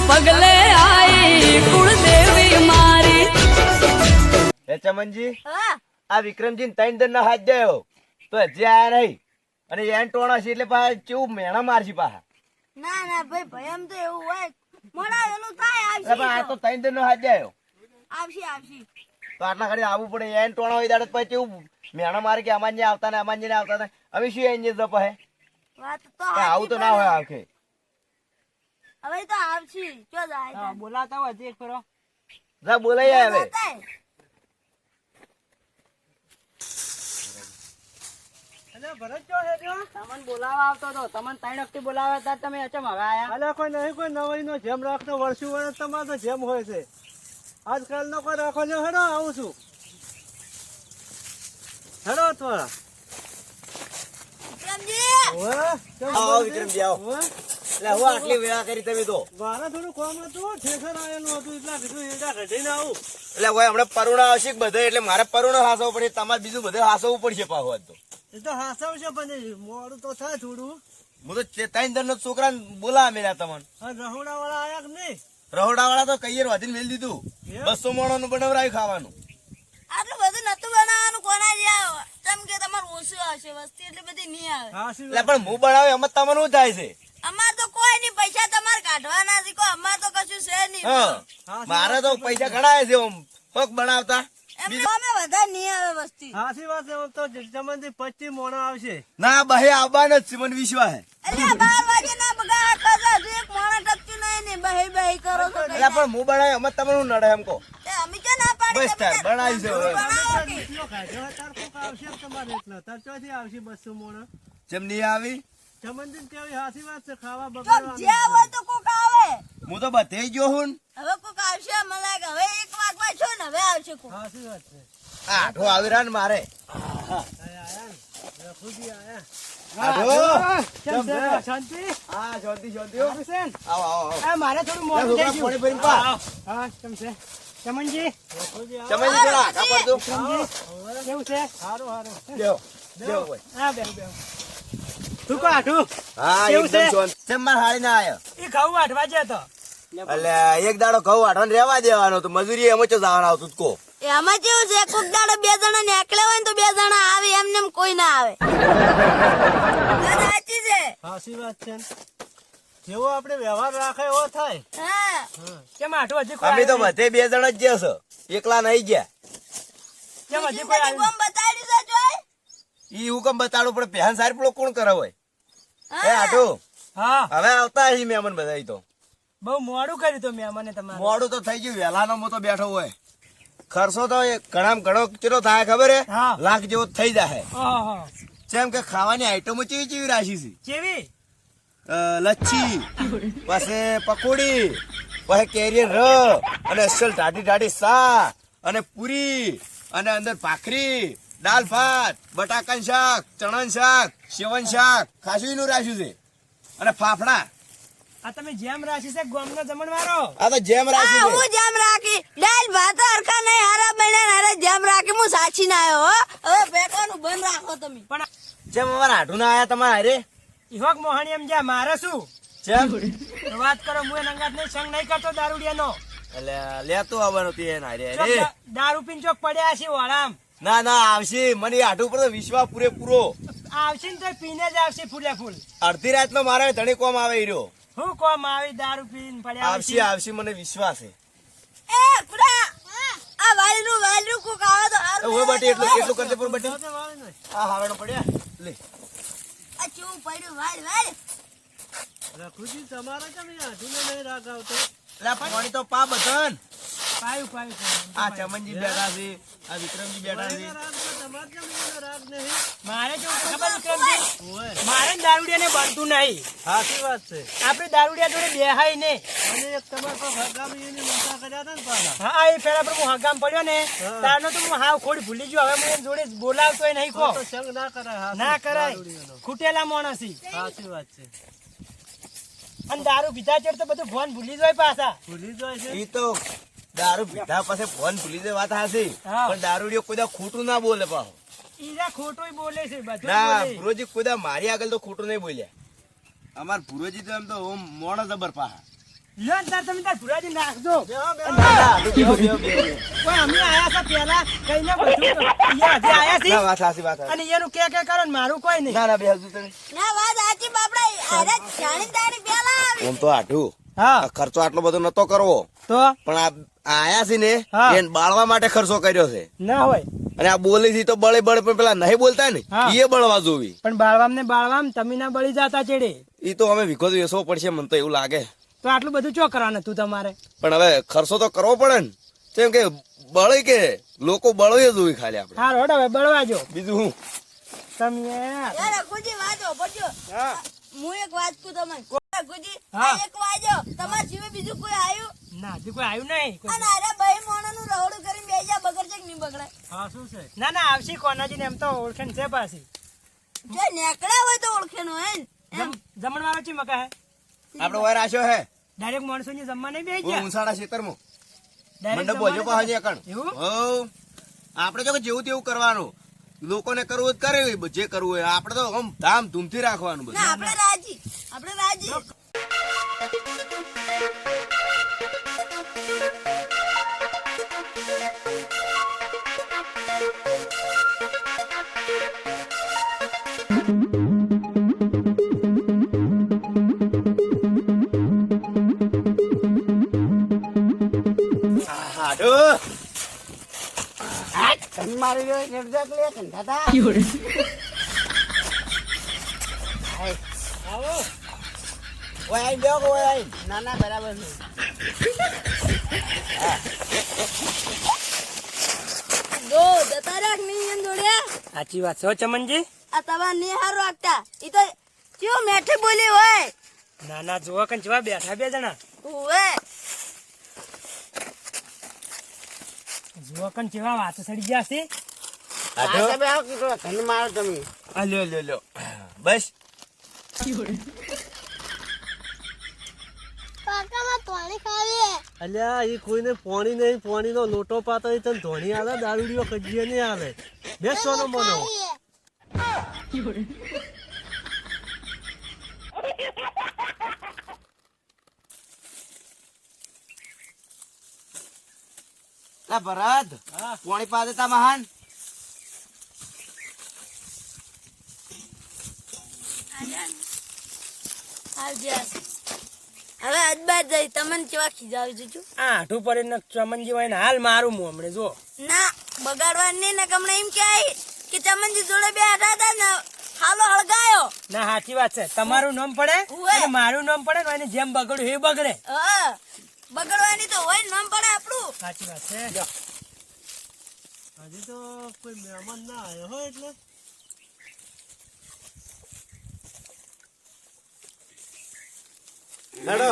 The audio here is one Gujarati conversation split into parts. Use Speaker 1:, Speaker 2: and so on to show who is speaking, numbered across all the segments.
Speaker 1: પગલે આઈ કુળદેવી મારી.
Speaker 2: એ ચમનજી આ વિક્રમજી ત્રણ દિન ના હાથ ગયો તો હજી આયા નહીં અને એન ટોણા છે એટલે પાછા કેવું મેણા મારશે પાછા.
Speaker 3: ના ના ભાઈ ભાઈ એમ તો એવું હોય મોડા એનું થાય
Speaker 2: એટલે પણ આ તો ત્રણ દિન નો હાથ ગયો
Speaker 3: આવશે આવશે
Speaker 2: તો આટલા ઘડી આવવું પડે. એન ટોણા હોય દાડે પછી કેવું મેણા મારે કે અમાન્ય આવતા ને અમાન્ય આવતા ને અમે શું એન્જિન તો પછી
Speaker 3: વાત તો
Speaker 2: આવું તો ના હોય આખે.
Speaker 3: હવે તો આવશે જો જાય
Speaker 4: બોલાતા હોય એક ફેરો
Speaker 2: જા બોલાઈ આવે.
Speaker 4: તમને બોલાવા આવતો હતો, તમને 3 વખતે બોલાવ્યા હતા, તમે અચમ હવે આયા.
Speaker 5: અલ્યા કોઈ નહીં, કોઈ નવાઈ નો જેમ રાખતો વર્ષું વર્ષ તમારે તો જેમ હોય છે. આજકાલ નો કોઈ રાખો છો. હેડો આવું છું. હેડો થોડા
Speaker 2: આવો વિક્રમજી આવો. એટલે હું આટલી વેળા કરી તમે તો
Speaker 5: મારે થોડું કામ હતું, ઠેસર આવેલું હતું એટલે કીધું એડા ઘટીને આવું.
Speaker 2: એટલે હોય હમણાં પરુણા આવશે બધે એટલે મારે પરુણો હાસવું પડે, તમારે બીજું બધું હાસવું પડશે પાછું. તો
Speaker 5: એ તો હાસવશે પણ મોડું તો થાય થોડું.
Speaker 2: હું તો ત્રણ દર નો છોકરા બોલા મેળ્યા તમને.
Speaker 5: રહોડા વાળા આયા કે નહીં?
Speaker 2: રહોડા વાળા તો કૈયર વધીને મેળ દીધું. 200 માણસ નું બનાવરાયું ખાવાનું.
Speaker 3: આટલું બધું નતું બનાવવાનું કોના જ્યાં કેમ કે તમારું ઓછું આવશે વસ્તી એટલે બધી નહીં આવે
Speaker 2: એટલે પણ હું બનાવે એમ તમને શું થાય છે?
Speaker 3: અમાર તો કોઈ નહીં પૈસા તમારે કાઢવાના છે કોઈ અમાર તો કશું છે નહીં
Speaker 2: હા મારે તો પૈસા ઘણા છે પગ બનાવતા.
Speaker 3: એમને અમે વધારે નહીં આવે વસ્તી
Speaker 5: સાચી વાત છે. તો જમણથી 25 મોણા આવશે.
Speaker 2: ના બહે આવવાના જ છે મને વિશ્વાસ છે.
Speaker 3: એટલે 12 વાગે ના બગા કાજા એક મોણા ટપતું નહીં ને બહી બહી કરો તો
Speaker 2: એટલે પણ હું બનાવે એમ તમને શું નડે એમ કહો.
Speaker 3: તે અમે કે ના પાડી
Speaker 2: બસ તાર બનાવી છે હવે.
Speaker 3: બનાવો કે
Speaker 5: એટલો કાઢ્યો તાર કોક આવશે કે તમારે એટલો તાર ચોથી આવશે 200 મોણા.
Speaker 2: જેમ નહીં આવી
Speaker 5: જમણથી કેવી સાચી વાત છે. ખાવા
Speaker 3: જો
Speaker 5: બગાડવાનું
Speaker 3: જ્યાં હોય તો કોક આવે
Speaker 2: હું તો બધે ગયો હું.
Speaker 3: હવે કોક આવશે મને લાગે હવે 1 વાગવા છો ને હવે આવશે કોક
Speaker 5: સાચી વાત છે.
Speaker 2: આઠો આવી રહ્યા ને મારે.
Speaker 5: આયા ને રખુજી આયા.
Speaker 2: આઠો
Speaker 5: કેમ છે? શાંતિ?
Speaker 2: હા શાંતિ શાંતિ હો. આવો આવો આવો.
Speaker 4: આ મારે થોડું
Speaker 2: છોકરા
Speaker 4: મોડું થઈ
Speaker 2: પાણી
Speaker 4: ગયું.
Speaker 2: ભરીને પા.
Speaker 4: હા કેમ છે ચમનજી?
Speaker 5: રખુજી આયા.
Speaker 2: તમે જરા આખા પડજો.
Speaker 4: કેવું છે?
Speaker 5: હારું હારું.
Speaker 2: બેહો બેહો ભાઈ.
Speaker 4: હા બે તું કો આઠું
Speaker 2: હા
Speaker 4: કેવું
Speaker 2: એકદમ
Speaker 4: છે?
Speaker 2: શાંત. કેમ માર હારી ના આયો?
Speaker 4: એ ઘઉં વાઢવા જ્યો તો.
Speaker 2: એટલે એક દાડો ઘઉં વાટવાને રહેવા દેવાનો તો મજૂરી એમ જ જવાનું આવતું કો.
Speaker 3: એમાં કેવું છે કોક દાડે 2 જણા નીકળે હોય ને તો 2 જણા આવે એમને એમ કોઈ ના આવે વાત સાચી છે
Speaker 5: સાચી વાત છે. જેવો આપણે વ્યવહાર રાખે એવો થાય.
Speaker 3: હા
Speaker 4: કેમ આઠું હજી કોઈ
Speaker 2: અમે તો
Speaker 4: આવ્યું
Speaker 2: બધે 2 જણા જ ગયા છે, એકલા નહીં ગયા.
Speaker 4: નહીં? કેમ હજી
Speaker 3: બીજું
Speaker 4: કોઈ
Speaker 3: બધી
Speaker 4: આવ્યું?
Speaker 3: ગોમ બતાડ્યું છે જોય
Speaker 2: ઈ હુકમ બતાડું પણ પહેન સારી પેલો કોણ કરે હોય? એ
Speaker 3: હા
Speaker 2: આટો
Speaker 4: હા
Speaker 2: હવે આવતા હી મહેમાન બધા ઈ તો.
Speaker 4: બહુ મોડું કર્યું તો મેં મને તમારે.
Speaker 2: મોડું તો થઈ ગયું, વહેલાનો મો તો બેઠો હોય. ખર્ચો તો ઘણા ઘણો કેટલો થાય ખબર હે?
Speaker 4: હા.
Speaker 2: લાખ જેવો થઈ જાય.
Speaker 4: ઓહો
Speaker 2: જેમ કે ખાવાની આઈટમો ચેવી ચેવી રાખી છે.
Speaker 4: કેવી?
Speaker 2: લચ્છી પછી પકોડી પછી કેરીયન ર અને અસલ ટાઢી ટાઢી શાક અને પૂરી અને અંદર ભાખરી દાલ ભાત બટાકાનું શાક ચણાનું શાક સેવન શાક ખાસું નું રાખ્યું છે અને ફાફડા.
Speaker 4: આ તમે જેમ રાશિ છે ગોમનો જમણવારો.
Speaker 2: આ તો જેમ
Speaker 3: હા
Speaker 2: રાખ્યું
Speaker 3: હું
Speaker 2: છે.
Speaker 3: જેમ રાખી દાલ ભાત હરખા નહીં હારા બને હારે જેમ રાખી હું સાચી ના આવ્યો હો હવે બેઠવાનું બંધ રાખો તમે
Speaker 4: પણ
Speaker 2: જેમ અમારા હાડું ના આયા તમારા હારે.
Speaker 4: ઈહોક મોહણી એમ જ્યાં મારે શું
Speaker 2: જેમ
Speaker 4: વાત કરો હું એ નંગાત નહીં સંગ નહીં કરતો દારૂડિયાનો.
Speaker 2: એટલે લેતો આવવાનું તે એના હારે.
Speaker 4: ચોક
Speaker 2: અરે
Speaker 4: દારૂ પીને ચોક પડ્યા છે વાળામ.
Speaker 2: ના ના આવશે, મને એ હાડું ઉપર તો વિશ્વાસ પૂરેપૂરો.
Speaker 4: આવશે ને તો પીને જ આવશે ફૂલે ફૂલ.
Speaker 2: અડધી રાત નો મારે ધણી કોમ આવે ઈ રહ્યો.
Speaker 4: હું કોમ આવી દારૂ પીને પડ્યા
Speaker 2: આવશે
Speaker 4: આવશે.
Speaker 2: આવશે મને વિશ્વાસ છે.
Speaker 3: એ કુડા આ વાલરું કોક આવે તો હારું
Speaker 2: ઓય બટી એટલું કરજે પૂરું બટી.
Speaker 5: સાથે વાળે નહીં.
Speaker 2: આ હાવેણો પડ્યા લે.
Speaker 3: આ ચૂ પડ્યું વાલ
Speaker 5: રખુજી તમારે કેમ અહીંયા હાથીને નહીં રાગ આવતો?
Speaker 2: લે પાણી તો પા બતન.
Speaker 4: પાયું પાયું પાયું.
Speaker 2: આ ચમનજી બેઠા છે, આ વિક્રમજી બેઠા છે.
Speaker 5: વાળીને રાગ તો તમારે કેમ અહીંયા રાગ નહીં?
Speaker 4: મારે કેવું છે ખબર વિક્રમજી?
Speaker 5: ઓય,
Speaker 4: મારે દારૂડિયા ને બનતું નહીં.
Speaker 5: સાચી વાત છે.
Speaker 4: આપણે દારૂડિયા જોડે બેહાય ને.
Speaker 5: અને એક તમારે કોઈ હગામી એની મજા કર્યા હતા ને પાછા.
Speaker 4: હા એ પેલા પર હું હગામ પડ્યો ને
Speaker 5: હા.
Speaker 4: તારનો તો હું હાવ ખોડી ભૂલી ગયો. હવે હું એની જોડે બોલાવતોય નહીં કો.
Speaker 5: તો સંગ ના કરાય. હાચું,
Speaker 4: ના કરાય
Speaker 5: દારૂડિયાનો.
Speaker 4: ખૂટેલા માણસી.
Speaker 5: સાચી વાત છે.
Speaker 4: અને દારૂ પીધા ચડ તો બધું ફોન ભૂલી જાય પાછા.
Speaker 5: ભૂલી જાય છે.
Speaker 2: ઈ તો દારૂ પીધા પછી ફોન ભૂલી જાય વાત હાસી.
Speaker 4: હા.
Speaker 2: પણ દારૂડિયો કોઈ દાડો ખોટું ના બોલે પાછો.
Speaker 4: ઈરા ખોટું બોલે છે બધું
Speaker 2: ના
Speaker 4: બોલે.
Speaker 2: પુરોજી કોઈ દાડો મારી આગળ તો ખોટું નહીં બોલ્યા. અમાર પુરોજી તો એમ તો ઓમ મોણો જબર પાહા.
Speaker 4: લ્યો ને તાર તમે તાર ભુરાજી નાખજો.
Speaker 5: બેહો, બેહો.
Speaker 2: ના, ના, આટલું બેહો, બેહો, બેહો, બેહો.
Speaker 4: કોઈ અમે આયા છે પેલા કઈને બધું તો. ઈ હજી આયા છે
Speaker 2: ના, વાત સાચી, વાત સાચી.
Speaker 4: અને એનું કે કરો ને મારું કોઈ નહીં.
Speaker 2: ના, ના, બેહો તું તમે.
Speaker 3: ના વાત સાચી બાપડા અરે જાણી તારી પેલા આવી
Speaker 2: આમ તો આઠું
Speaker 4: હા
Speaker 2: આ ખર્ચો આટલો બધો નતો કરવો,
Speaker 4: તો
Speaker 2: પણ આ આયા છે ને
Speaker 4: હા.
Speaker 2: એને બાળવા માટે ખર્ચો કર્યો છે.
Speaker 4: ના હોય
Speaker 2: અને આ બોલી થી તો બળે બળે, પણ પેલા નહીં બોલતા ને
Speaker 4: હા.
Speaker 2: એ બળવા જોવી.
Speaker 4: પણ બાળવામ તમે ના બળી જતા ચેડે.
Speaker 2: ઈ તો અમે વિખો વેસવો પડશે, મને તો એવું લાગે.
Speaker 4: તો આટલું બધું ચો કરવાનું તું તમારે.
Speaker 2: પણ હવે ખર્ચો તો કરવો પડે ને, કેમ કે બળે કે લોકો બળવે જોવી ખાલી આપણે.
Speaker 4: હા રોડ હવે બળવાજો
Speaker 2: બીજું હું
Speaker 4: તમે.
Speaker 3: યાર રઘુજી વાજો બજો
Speaker 4: હા
Speaker 3: હું એક વાત કહું તમને રઘુજી
Speaker 4: હા.
Speaker 3: આ એક વાજો તમાર સિવાય બીજું કોઈ આવ્યું
Speaker 4: ના હજુ કોઈ આવ્યું નહીં.
Speaker 3: અને અરે ભાઈ મોણાનું રહોડું કરીને બેજા બગર છે કે નહીં બગડે
Speaker 4: હા શું છે? ના ના આવશે કોનાજી ને એમ તો ઓળખેણ છે પાછી.
Speaker 3: જો નેકડા હોય તો ઓળખેનો હે ને એમ.
Speaker 4: જમણ વાળો છે મકા હે
Speaker 2: આપડે વર આશો હે
Speaker 4: ડાયરેક્ટ માણસો ની જમવા નહીં બેસી
Speaker 2: હું
Speaker 4: ગયા.
Speaker 2: ઉંસાડા ખેતરમાં
Speaker 4: Direct
Speaker 2: મંડપ
Speaker 4: જમવા
Speaker 2: બોજો
Speaker 4: નહીં
Speaker 2: પાહે કણ.
Speaker 4: એવું?
Speaker 2: હઉ. આપણે જો કે જેવું તેવું કરવાનું, લોકોને કરવું જ કરે, જે કરવું હોય આપણે તો આમ ધામ ધૂમથી રાખવાનું બધું.
Speaker 3: ના આપણે રાજી આપણે રાજી
Speaker 2: હાડો.
Speaker 4: તમે મારી જોડે નિર્જક લે કંટાતા. આવો
Speaker 2: ઓય આઈ બેહો, ઓય આઈ.
Speaker 4: ના ના બરાબર છે.
Speaker 3: જો જતા રાખ નહીં એમ દોડ્યા
Speaker 4: સાચી વાત છે હો ચમનજી.
Speaker 3: આ તમાર નહીં હારું રાખતા ઈ તો કેવું મેઠી બોલી હોય
Speaker 4: ના ના જુઓ કન જેવા બેઠા બે જણા.
Speaker 3: ઓવે
Speaker 4: જુઓ કન જેવા વાતો સડી ગયા છે.
Speaker 2: હાડો.
Speaker 4: તમે મારો તમે.
Speaker 2: આ લ્યો, લ્યો, લ્યો. બસ
Speaker 3: કાકામાં તોણી ખાવી
Speaker 5: અલ્યા એ કોઈને પોણી નહીં, પોણી નો લોટો પાતો એ તને ધોણી આલે, દારૂડીઓ કજીએ નહીં આલે. બેસો નો મોનો.
Speaker 2: આ ભરત
Speaker 5: હા.
Speaker 2: પોણી પાસે તા મહાન.
Speaker 3: હવે અજબાર જઈ તમને કેવા ખીજાવી જજો
Speaker 4: આ આઠું પડીને ચમનજી હોય ને હાલ મારું મું હમણે જો.
Speaker 3: ના બગાડવા નહીં ને કમણે એમ કે ચમનજી જોડે બે હતા ને હાલો હળગાયો
Speaker 4: ના સાચી વાત છે. તમારું નામ પડે
Speaker 3: ઉવે.
Speaker 4: અને મારું નામ પડે ને એની જેમ બગડ્યું એ બગડે.
Speaker 3: હા બગાડવાની તો હોય ને નામ પડે આપણું
Speaker 4: સાચી વાત છે.
Speaker 5: હજી તો કોઈ મહેમાન ના આવ્યો હોય એટલે
Speaker 2: હેડો.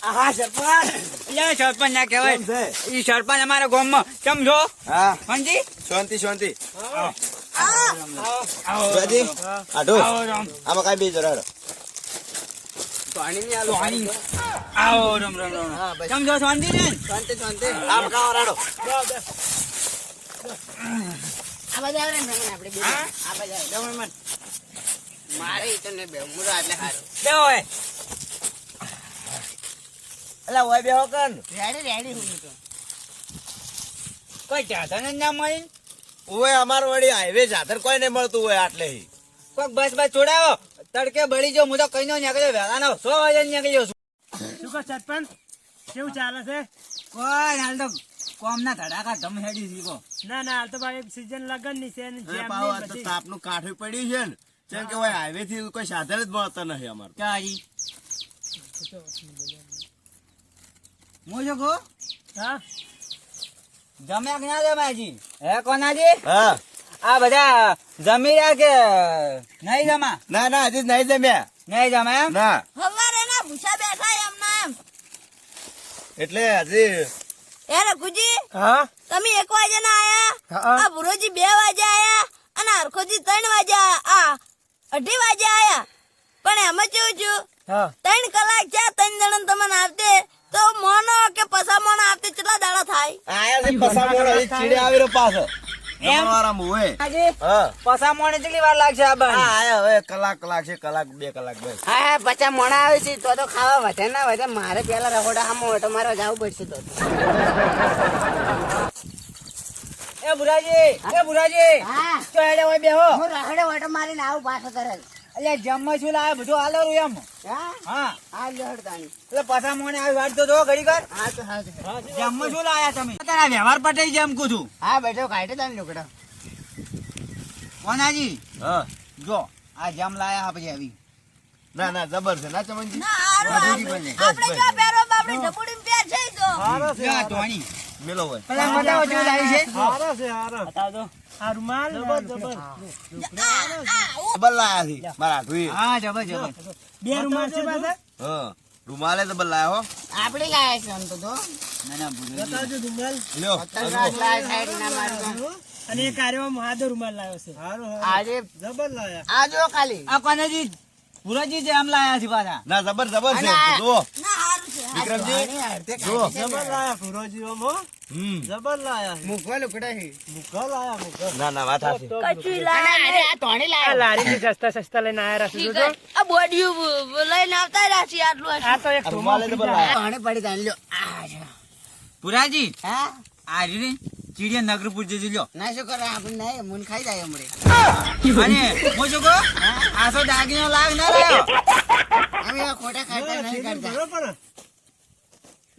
Speaker 6: હા સરપંચ લે સરપંચ ના કહેવાય.
Speaker 2: કેમ છે?
Speaker 6: ઈ સરપંચ અમારા ગામમાં કેમ છો
Speaker 2: હા,
Speaker 6: મંજી?
Speaker 2: શાંતિ શાંતિ.
Speaker 6: આવો
Speaker 2: રાજી, હાડો.
Speaker 6: આવો રામ.
Speaker 2: આમાં કાંઈ બીજો હેડો.
Speaker 6: પાણી. આવો રામ રામ રામ.
Speaker 2: હા, બસ.
Speaker 6: કેમ છો શાંતિ ને?
Speaker 2: આમ કાં હેડો.
Speaker 3: આ બધા આવે ને આપણે બે
Speaker 6: હા?
Speaker 3: આ બધા દમણમાં મારે તને બે મુરા એટલે હારું
Speaker 6: બેહો એ.
Speaker 2: અલા ઓય બેહો કન.
Speaker 3: રેડી હું તો
Speaker 6: કોઈ ચાધન જ ના મળી.
Speaker 2: ઓય અમાર વળી હાઈવે જાતર કોઈ નહીં મળતું હોય આટલે હી.
Speaker 6: કોક બસ બસ છોડાવો. તડકે બળી જો હું તો કઈ નો નીકળ્યો વહેલાનો 100 વાગે નીકળ્યો છું.
Speaker 4: શું કહો સરપંચ કેવું ચાલે છે?
Speaker 6: કોઈ હાલ તો કોમના ધડાકા ધમ હેડી દીધો.
Speaker 4: ના ના હાલ તો ભાઈ સીઝન લગન ની છે ને
Speaker 2: એ
Speaker 4: જેમ
Speaker 2: પાવ આ
Speaker 4: ની
Speaker 2: તો
Speaker 4: બધી.
Speaker 2: તાપનું કાઠું પડ્યું છે ને, જેમ કે ઓય હાઈવે થી કોઈ સાધન જ મળતા નથી અમાર.
Speaker 6: ક્યાંજી? હું જો કહું
Speaker 4: હા
Speaker 6: જમ્યા કે ના જમ્યા જી? હે કોનાજી?
Speaker 2: હા.
Speaker 6: આ બધા જમી રહ્યા કે નહીં જમા?
Speaker 2: ના ના હજી નહીં જમ્યા.
Speaker 6: નહીં જમા એમ?
Speaker 2: ના
Speaker 3: હવારે ના ભૂસા બેઠા એમના એમ
Speaker 2: એટલે હજી
Speaker 3: એ રઘુજી
Speaker 4: હા
Speaker 3: તમે 1 વાગે ના આયા
Speaker 4: હા.
Speaker 3: આ ભુરોજી 2 વાગે આયા અને હરખોજી 3 વાગે આયા 2:30 વાગે આયા પણ એમાં કેવું છું
Speaker 4: હા
Speaker 3: 3 કલાક થયા 3 જણ તમને આવતે તો મોનો કે પસા મોનો આવતે કેટલા દાડા થાય
Speaker 2: આયા છે પસામણ હજી ચીડે આવી રહ્યો પાછો. જમણવારામાં હોય.
Speaker 6: આજે
Speaker 2: હા
Speaker 6: પસા મોણે કેટલી વાર લાગશે આ બન?
Speaker 2: હા આયા હવે કલાક છે કલાક 2 કલાક બસ.
Speaker 4: હા પચા મોણા આવે છે તો ખાવા વધે ના વધે મારે પેલા રખોડા આમ ઓટો મારવા જવું પડશે તો
Speaker 6: એ ભુરાજી
Speaker 4: હા
Speaker 6: તો હેડે હોય બેહો.
Speaker 4: હું રખડે ઓટો મારીને આવું પાછો તરત
Speaker 6: અલ્યા જમવા શું લાવે બધું આલેરું એમ.
Speaker 4: હા
Speaker 6: હા
Speaker 4: હા લડતાની
Speaker 6: એટલે પસા મોણે આવી વાટ તો જો ઘડી કર.
Speaker 4: હા તો હા
Speaker 6: જમવા શું લાયા તમે? તારા વ્યવહાર પટાઈ જેમ કું છું.
Speaker 4: હા બેઠો કાઢે તાની લોકડા
Speaker 6: કોનાજી
Speaker 2: હા
Speaker 6: જો આ જમ લાયા હા પછી આવી.
Speaker 2: ના ના જબર છે ના ચમનજી.
Speaker 3: ના હારું,
Speaker 2: મજૂરી
Speaker 3: હારું.
Speaker 2: બને.
Speaker 3: આપણે જો પહેરો આપણે ઝપડીને પહેર છે ઈ તો
Speaker 5: હારો છે
Speaker 6: જા
Speaker 5: હારો.
Speaker 6: ધોણી.
Speaker 2: મેલો હોય.
Speaker 6: પેલા બતાવો કેવું લાવી છે.
Speaker 5: હારો છે હારો.
Speaker 6: બતાવ દો.
Speaker 5: આ રૂમાલ જબર જબર.
Speaker 2: જબર લાયા છે મારા હાથુએ.
Speaker 6: હા જબર જબર.
Speaker 5: બે રૂમાલ છે પાછા.
Speaker 2: હા રૂમાલે જબર લાયા હો.
Speaker 4: આપણે લાયા છે આમ તો
Speaker 6: ના ના ભુરાજી.
Speaker 5: બતાવજો રૂમાલ.
Speaker 2: લ્યો
Speaker 4: સાઈડ ના મારતો
Speaker 5: અને એક આર્યમાં માદો રૂમાલ લાવ્યો છે. હારો હારો.
Speaker 4: આજે
Speaker 5: જબર લાયા.
Speaker 4: આ જો ખાલી
Speaker 6: આ કોનાજી ભુરાજી જેમ લાયા છે પાછા.
Speaker 2: ના જબર છે
Speaker 4: અને આ-
Speaker 2: જુઓ
Speaker 3: ના હારું છે
Speaker 2: વિક્રમજી જુઓ.
Speaker 5: જબર લાયા ભુરોજી ઓમો. જબર લાયા.
Speaker 4: મૂકવા લોકડા છે
Speaker 5: મુખા લાયા મુખા.
Speaker 2: ના ના વાત હાચી.
Speaker 3: કચુઈ
Speaker 4: અને
Speaker 3: લાયા
Speaker 4: અરે આ તોણી લાયા
Speaker 5: લારી સસ્તા લઈને આયા
Speaker 3: ઠીક છે. આ બોડિયું લઈને આવતા રાશી આટલું હશે.
Speaker 5: આ તો એક
Speaker 2: આ રૂમાલે જબર લાયા.
Speaker 4: તોણી પડી તાની લ્યો આ જો.
Speaker 6: ભુરાજી
Speaker 4: હા
Speaker 6: આ રીને ચીડિયા નગરપુર જજો લ્યો.
Speaker 4: ના શું કરે આપણે નહીં મૂન ખાઈ જાય હમણે
Speaker 6: અને હું શું કહું આ તો દાગીનો લાગ ના રહ્યો.
Speaker 4: અમે આ ખોટા ખાતા નહીં કરતા
Speaker 5: બરોબર.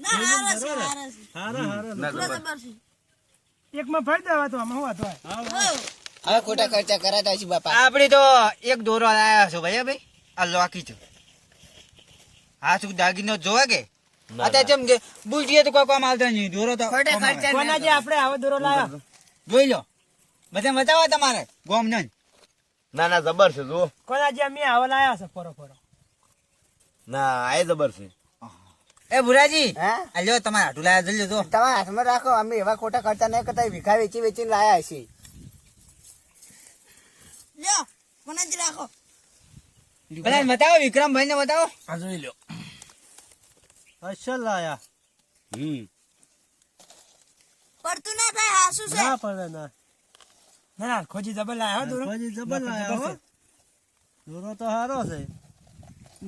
Speaker 3: ના હારું છે હારું છે.
Speaker 5: હારો હારો.
Speaker 2: ના
Speaker 3: પૂરા
Speaker 2: જબર.
Speaker 3: જબર છે.
Speaker 5: એકમાં ફરી દેવા તો આમાં હું વાતો હોય.
Speaker 3: હોવ.
Speaker 4: હવે ખોટા ખર્ચા કરાતા છે બાપા
Speaker 6: આપડી તો એક દોરો લાયા છો ભાઈ આ લોકી છે. હા શું દાગીનો જોવે કે
Speaker 2: ના,
Speaker 6: અત્યારે જેમ કે બુટીએ તો કોઈ કામ આવતો નહીં દોરો તો
Speaker 4: ખોટા
Speaker 6: કામ આવે.
Speaker 4: ખર્ચા
Speaker 5: કોના જે આપણે આવો દોરો લાયા.
Speaker 6: જોઈ લો બધા બતાવો તમારે ગોમ નહીં.
Speaker 2: ના ના જબર છે જુઓ.
Speaker 5: કોના જે અમે આવો લાયા છે ફરો ફરો.
Speaker 2: ના આ જબર છે.
Speaker 6: એ ભુરાજી
Speaker 4: હા
Speaker 6: આ લ્યો તમારે હાટું લાયા જલ્દી જો.
Speaker 4: તમારા હાથમાં રાખો અમે એવા ખોટા ખર્ચા નહીં કરતા ભીખા વેચી વેચીને લાયા છીએ
Speaker 3: લ્યો કોનાજી રાખો.
Speaker 6: બધા બતાવો વિક્રમભાઈ ને બતાવો.
Speaker 2: આ જોઈ લ્યો.
Speaker 5: અસલ લાયા.
Speaker 3: પડતું ના થાય હાસુ છે.
Speaker 5: ના પડે ના. ના ખોજી જબર લાયા હો દોરો. ખોજી જબર લાયા હો. દોરો તો હારો છે.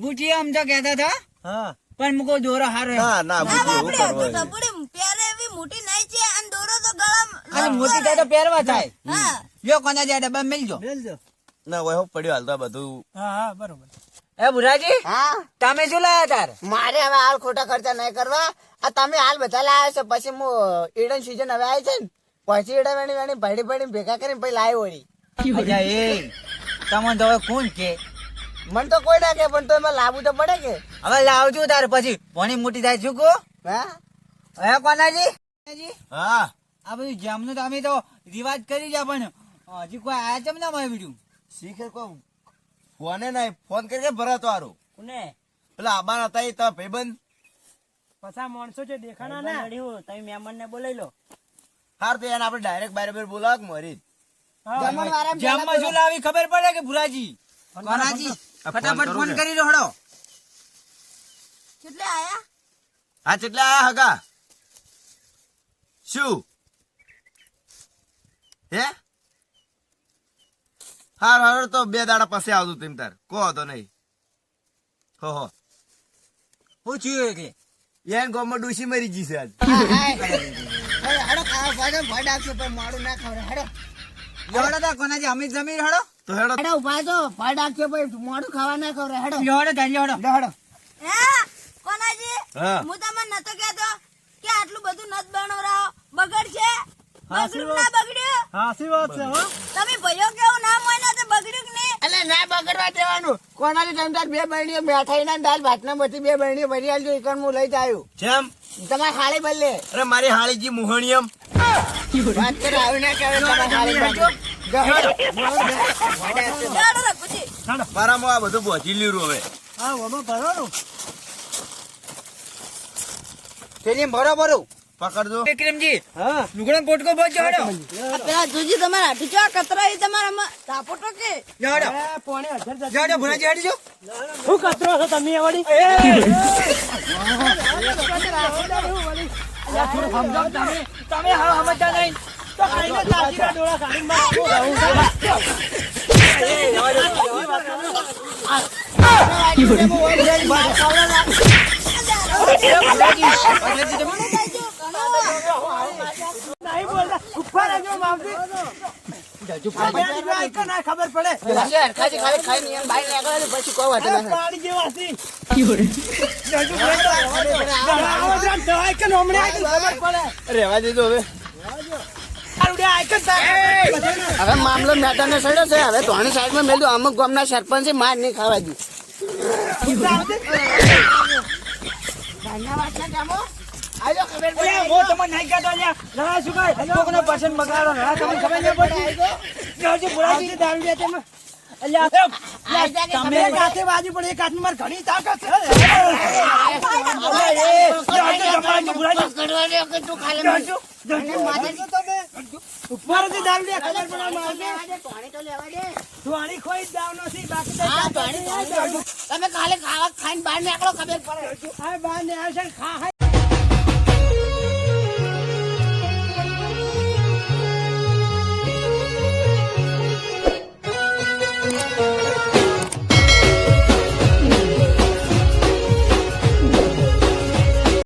Speaker 6: બુટી આમ તો કહેતા હતા
Speaker 5: હા.
Speaker 6: પણ મુકો દોરો હારો એમ.
Speaker 2: ના ના
Speaker 3: ના
Speaker 2: બુદ્ધિ એવું
Speaker 3: બાપડે
Speaker 2: કરવું
Speaker 3: તો
Speaker 2: હોય.
Speaker 3: ઝપડી પહેરે એવી મોટી નહીં છે અને દોરો તો ગળામાં
Speaker 6: અને મોટી થાય તો પહેરવા થાય.
Speaker 3: હા
Speaker 6: લ્યો કોના જે ડબ્બા મેલજો.
Speaker 5: મેલજો.
Speaker 2: ના હોય હો પડ્યો હાલ તો બધું.
Speaker 5: હા હા બરોબર.
Speaker 6: એ ભુરાજી
Speaker 4: હા
Speaker 6: તમે શું લાયા તાર?
Speaker 4: મારે હવે હાલ ખોટા ખર્ચા નહીં કરવા આ તમે હાલ બધા લાયા છો પછી હું ઈડન સીઝન હવે આવી છે ને પછી ઈડા વેણી વેણી ભડી ભડી ભેગા કરીને પછી લાવી વળી
Speaker 6: અજા એ તમને તો હવે કોણ કે
Speaker 4: મને તો કોઈ ના કે પણ તો એમાં લાવવું તો પડે કે
Speaker 6: હવે લાવજો તાર પછી ભણી મોટી થાય શું કહો
Speaker 4: હા
Speaker 6: હે કોનાજી
Speaker 2: હા
Speaker 6: આ બધું જામનું તો અમે તો રિવાજ કરી જા પણ હજી કોઈ આયા ચમ ના મળે બીજું.
Speaker 2: શીખે કોઈ ફોને નહીં ફોન કરીને ભરત વાળું
Speaker 5: કોને?
Speaker 2: પેલા આબાન હતા એ તા ભાઈબંધ.
Speaker 5: પછા માણસો છે દેખાના ના.
Speaker 4: તમે મહેમાન ને બોલાવી લો
Speaker 2: હાર તો એને આપણે ડાયરેક્ટ બાર બોલાવ મરી.
Speaker 5: હા.
Speaker 4: જમણવારામાં
Speaker 6: જામમાં શું લાવી ખબર પડે કે ભુરાજી? કોનાજી ફટાફટ ફોન કરી દો હડો.
Speaker 3: કેટલે આયા
Speaker 2: હા કેટલા આયા હગા શું હે હાર હાર તો 2 દાડા પછી આવતું તેમ તાર કહો તો નહીં હો હો
Speaker 6: પૂછ્યું કે
Speaker 2: એન ગોમાં ડૂસી મરી જી છે આજ.
Speaker 4: હડો ખાવા પાડો ભડ આપશો પણ મોડું ના ખવડે હડો
Speaker 6: હડો તા કોનાજી અમિત જમીર હડો
Speaker 2: તો હેડો
Speaker 4: હડો ઉભા તો ભડ આપશો પણ મોડું ખાવા ના ખવડે હડો
Speaker 6: હડો તારી હડો
Speaker 4: હડો
Speaker 3: હે કોનાજી
Speaker 2: હા
Speaker 3: હું તમને નતો કહેતો કે આટલું બધું નત બનાવરાવો બગડશે બગડ્યું ના બગડ્યું
Speaker 5: હાસી વાત છે હો.
Speaker 3: તમે ભયો કેવું ના મોયના તો બગડ્યું કે નહીં
Speaker 4: એટલે ના બગડવા દેવાનું કોનાથી તમે તાર 2 બરણીઓ મીઠાઈ ના દાલ ભાત ના બધી 2 બરણીઓ ભરી આલજો એકણ હું લઈ આવ્યું
Speaker 2: જેમ
Speaker 4: તમારે હાળી બદલે
Speaker 2: અરે મારી હાળીજી મુહણિયમ
Speaker 4: વાત કરે આવી ના કહેવાય તમારે હાળી બદલે
Speaker 3: ચાલો રાખુજી
Speaker 2: મારામાં આ બધું પહોંચી લીધું હવે
Speaker 5: હા ઓમાં ભરવાનું.
Speaker 6: તેરી બરોબર
Speaker 2: પકડજો
Speaker 6: વિક્રમજી
Speaker 5: હા.
Speaker 6: લુગડો પોટકો ભરજો હડો
Speaker 3: આ પેલા જોજી તમારા હાટુ ચા કતરાઈ તમારા તાપોટો કે
Speaker 6: હડો
Speaker 5: એ પોણે 1000 જતી.
Speaker 6: હડો ભુરાજી હડજો.
Speaker 5: શું કતરો છો તમે એ વળી?
Speaker 6: તમે હાવ સમજતા નહીં
Speaker 5: તો ખાઈને તાજીના ડોળા કાઢીને મારું નહીં બોલતા ઉપર આવજો બાપજી ના ખબર પડે
Speaker 4: ખાઈ ખાઈ બહાર નીકળે પછી કોઈ વાત નહીં
Speaker 5: પાણી જેવા છે
Speaker 2: રહેવા દેજો હવે
Speaker 4: હવે મામલો મેટર ને સડ્યો છે હવે ધોની સાઈડમાં મેં અમુક ગામના સરપંચ માર નહીં ખાવા દી
Speaker 5: બાજુ પણ એક હાથમાં મારે ઘણી તાકાત છે ઉપરથી દારૂ લે ખબર પડે ધોણી ખોઈ દાવ નથી બાકી
Speaker 4: તમે કાલે ખાવા ખાઈને બહાર નીકળો ખબર પડે
Speaker 5: બહાર ને આવશે ખા